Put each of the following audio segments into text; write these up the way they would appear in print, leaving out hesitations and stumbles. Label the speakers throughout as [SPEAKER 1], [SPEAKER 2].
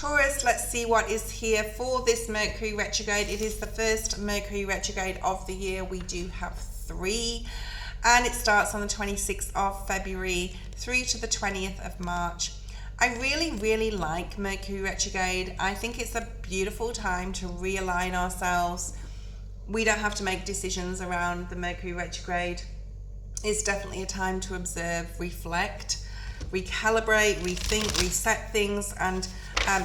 [SPEAKER 1] Taurus, let's see what is here for this Mercury retrograde. It is the first Mercury retrograde of the year. We do have 3, and it starts on the 26th of February through to the 20th of March. I really like Mercury retrograde. I think it's a beautiful time to realign ourselves. We don't have to make decisions around the Mercury retrograde. It's definitely a time to observe, reflect, recalibrate, rethink, reset things, and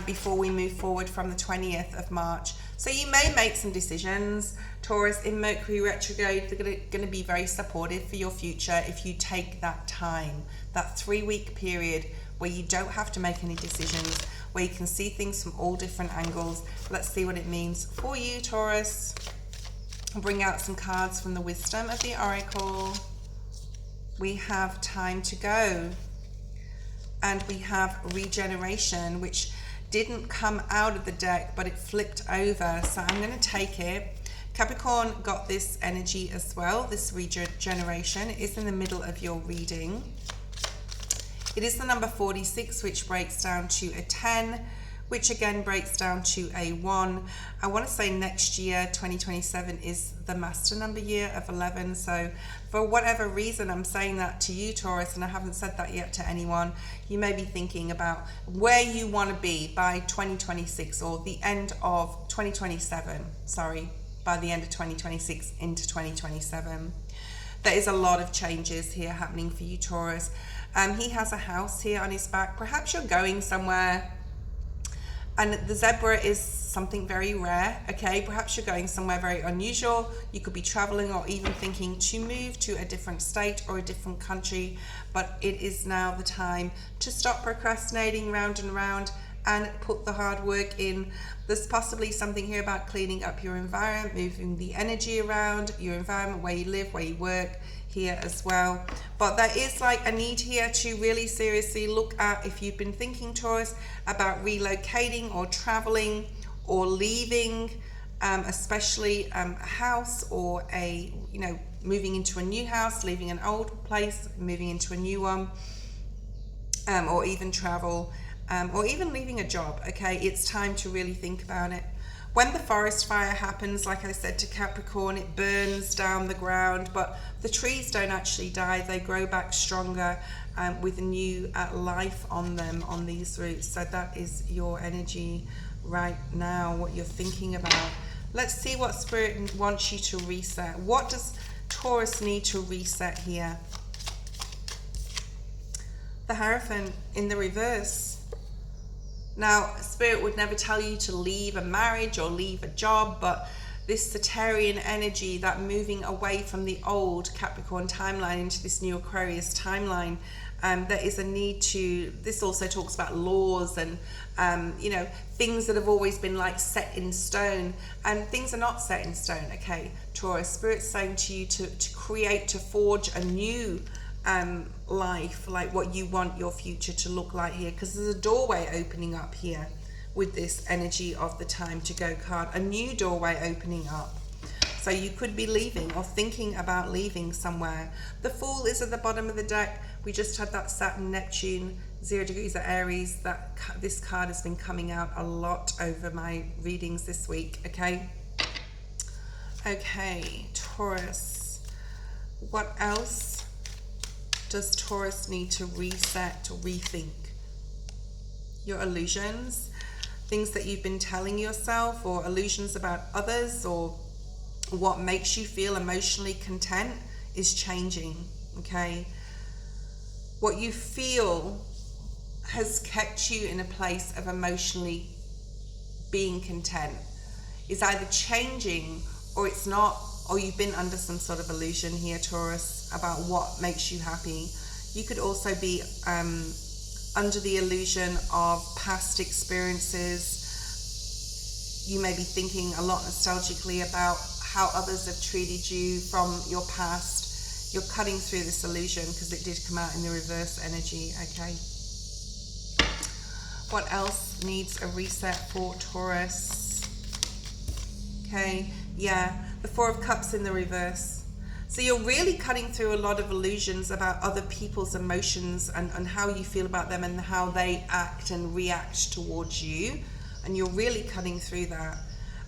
[SPEAKER 1] before we move forward from the 20th of March. So you may make some decisions, Taurus, in Mercury retrograde. They're going to be very supportive for your future if you take that time, that 3-week period where you don't have to make any decisions, where you can see things from all different angles. Let's see what it means for you, Taurus. I'll bring out some cards from the wisdom of the oracle. We have time to go, and we have regeneration, which didn't come out of the deck, but it flipped over, so I'm going to take it. Capricorn got this energy as well. This regeneration is in the middle of your reading. It is the number 46, which breaks down to a 10, which again breaks down to a 1. I want to say next year, 2027, is the master number year of 11. So for whatever reason, I'm saying that to you, Taurus, and I haven't said that yet to anyone. You may be thinking about where you want to be by 2026, or the end of 2027. Sorry, by the end of 2026 into 2027. There is a lot of changes here happening for you, Taurus. He has a house here on his back. Perhaps you're going somewhere, and the zebra is something very rare, okay? Perhaps you're going somewhere very unusual. You could be traveling or even thinking to move to a different state or a different country, but it is now the time to stop procrastinating round and round and put the hard work in. There's possibly something here about cleaning up your environment, moving the energy around your environment, where you live, where you work, here as well. But there is like a need here to really seriously look at, if you've been thinking, Taurus, about relocating or traveling or leaving, especially a house, or a, moving into a new house, leaving an old place, moving into a new one, or even travel, or even leaving a job. Okay, it's time to really think about it. When the forest fire happens, like I said to Capricorn, it burns down the ground, but the trees don't actually die. They grow back stronger with new life on them, on these roots. So that is your energy right now, what you're thinking about. Let's see what Spirit wants you to reset. What does Taurus need to reset here? The Hierophant in the reverse. Now, Spirit would never tell you to leave a marriage or leave a job, but this Sagittarian energy, that moving away from the old Capricorn timeline into this new Aquarius timeline, there is a need to, this also talks about laws and, things that have always been like set in stone, and things are not set in stone, okay, Taurus. Spirit's saying to you to create, to forge a new life, like what you want your future to look like here, because there's a doorway opening up here with this energy of the time to go card, a new doorway opening up. So you could be leaving or thinking about leaving somewhere. The Fool is at the bottom of the deck. We just had that Saturn Neptune 0 degrees at Aries. This card has been coming out a lot over my readings this week. Okay, Taurus, what else does Taurus need to reset or rethink? Your illusions, things that you've been telling yourself, or illusions about others, or what makes you feel emotionally content is changing, okay? What you feel has kept you in a place of emotionally being content is either changing, or it's not, or you've been under some sort of illusion here, Taurus, about what makes you happy. You could also be under the illusion of past experiences. You may be thinking a lot nostalgically about how others have treated you from your past. You're cutting through this illusion because it did come out in the reverse energy, okay? What else needs a reset for Taurus? Okay, yeah, the Four of Cups in the reverse. So you're really cutting through a lot of illusions about other people's emotions and how you feel about them and how they act and react towards you. And you're really cutting through that.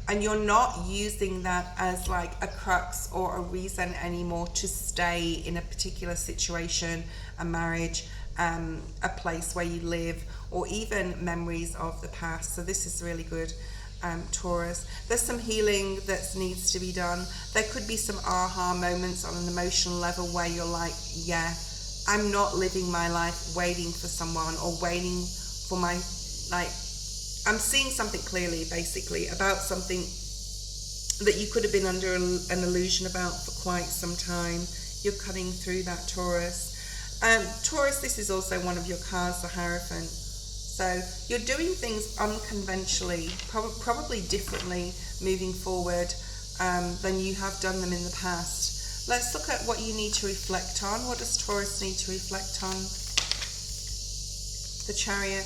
[SPEAKER 1] And you're not using that as like a crux or a reason anymore to stay in a particular situation, a marriage, a place where you live, or even memories of the past. So this is really good. Taurus, there's some healing that needs to be done. There could be some aha moments on an emotional level where you're like, yeah, I'm not living my life waiting for someone or waiting for my, like, I'm seeing something clearly basically about something that you could have been under an illusion about for quite some time. You're cutting through that, Taurus. Taurus, this is also one of your cards, the Hierophant. So you're doing things unconventionally, probably differently moving forward than you have done them in the past. Let's look at what you need to reflect on. What does Taurus need to reflect on? The Chariot,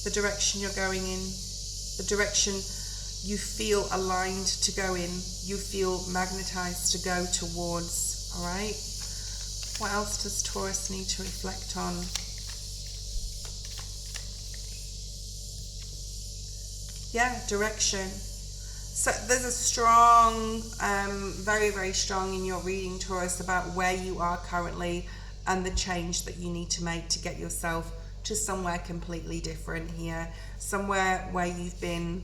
[SPEAKER 1] the direction you're going in, the direction you feel aligned to go in, you feel magnetized to go towards, all right? What else does Taurus need to reflect on? Yeah, direction. So there's a strong, very, very strong in your reading, Taurus, about where you are currently and the change that you need to make to get yourself to somewhere completely different here. Somewhere where you've been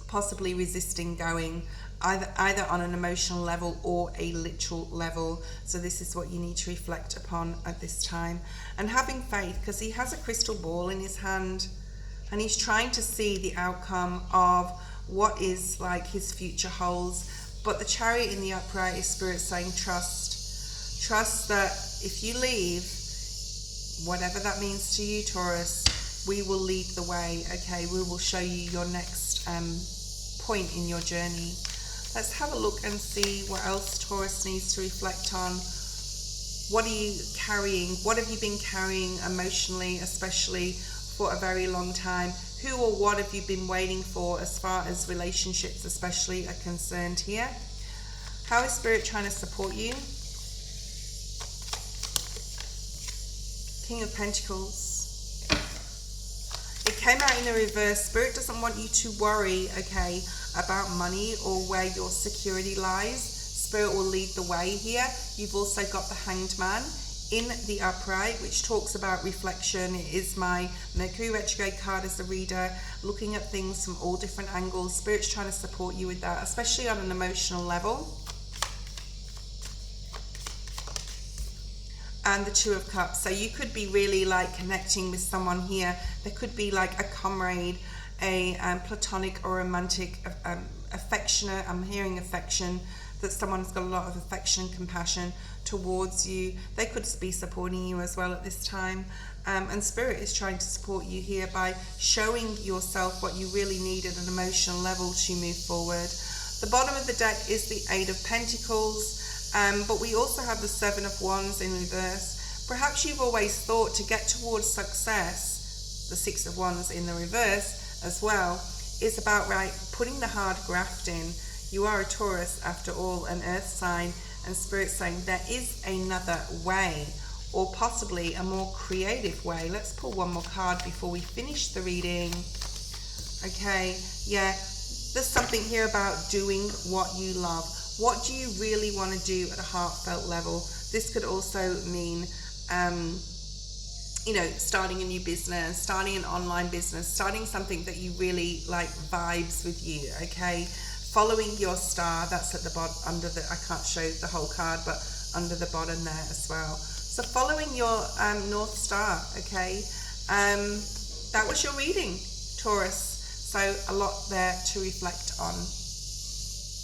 [SPEAKER 1] possibly resisting going, either on an emotional level or a literal level. So this is what you need to reflect upon at this time. And having faith, because he has a crystal ball in his hand and he's trying to see the outcome of what is like his future holds. But the Chariot in the upright is Spirit saying trust. Trust that if you leave, whatever that means to you, Taurus, we will lead the way, okay? We will show you your next point in your journey. Let's have a look and see what else Taurus needs to reflect on. What are you carrying? What have you been carrying emotionally, especially for a very long time? Who or what have you been waiting for as far as relationships especially are concerned here? How is Spirit trying to support you? King of Pentacles. It came out in the reverse. Spirit doesn't want you to worry, okay, about money or where your security lies. Spirit will lead the way here. You've also got the Hanged Man in the upright, which talks about reflection. It is my Mercury retrograde card as a reader, looking at things from all different angles. Spirit's trying to support you with that, especially on an emotional level. And the Two of Cups. So you could be really like connecting with someone here. There could be like a comrade, a platonic or romantic, affectionate, I'm hearing affection, that someone's got a lot of affection and compassion towards you. They could be supporting you as well at this time. And Spirit is trying to support you here by showing yourself what you really need at an emotional level to move forward. The bottom of the deck is the Eight of Pentacles. But we also have the Seven of Wands in reverse. Perhaps you've always thought to get towards success, the Six of Wands in the reverse as well, is about putting the hard graft in. You are a Taurus after all, an earth sign, and Spirit saying there is another way, or possibly a more creative way. Let's pull one more card before we finish the reading. Okay, yeah, there's something here about doing what you love. What do you really want to do at a heartfelt level? This could also mean, you know, starting a new business, starting an online business, starting something that you really like vibes with you, okay? Following your star, that's at the bottom, under the, I can't show the whole card, but under the bottom there as well. So following your North Star, okay? That was your reading, Taurus. So a lot there to reflect on.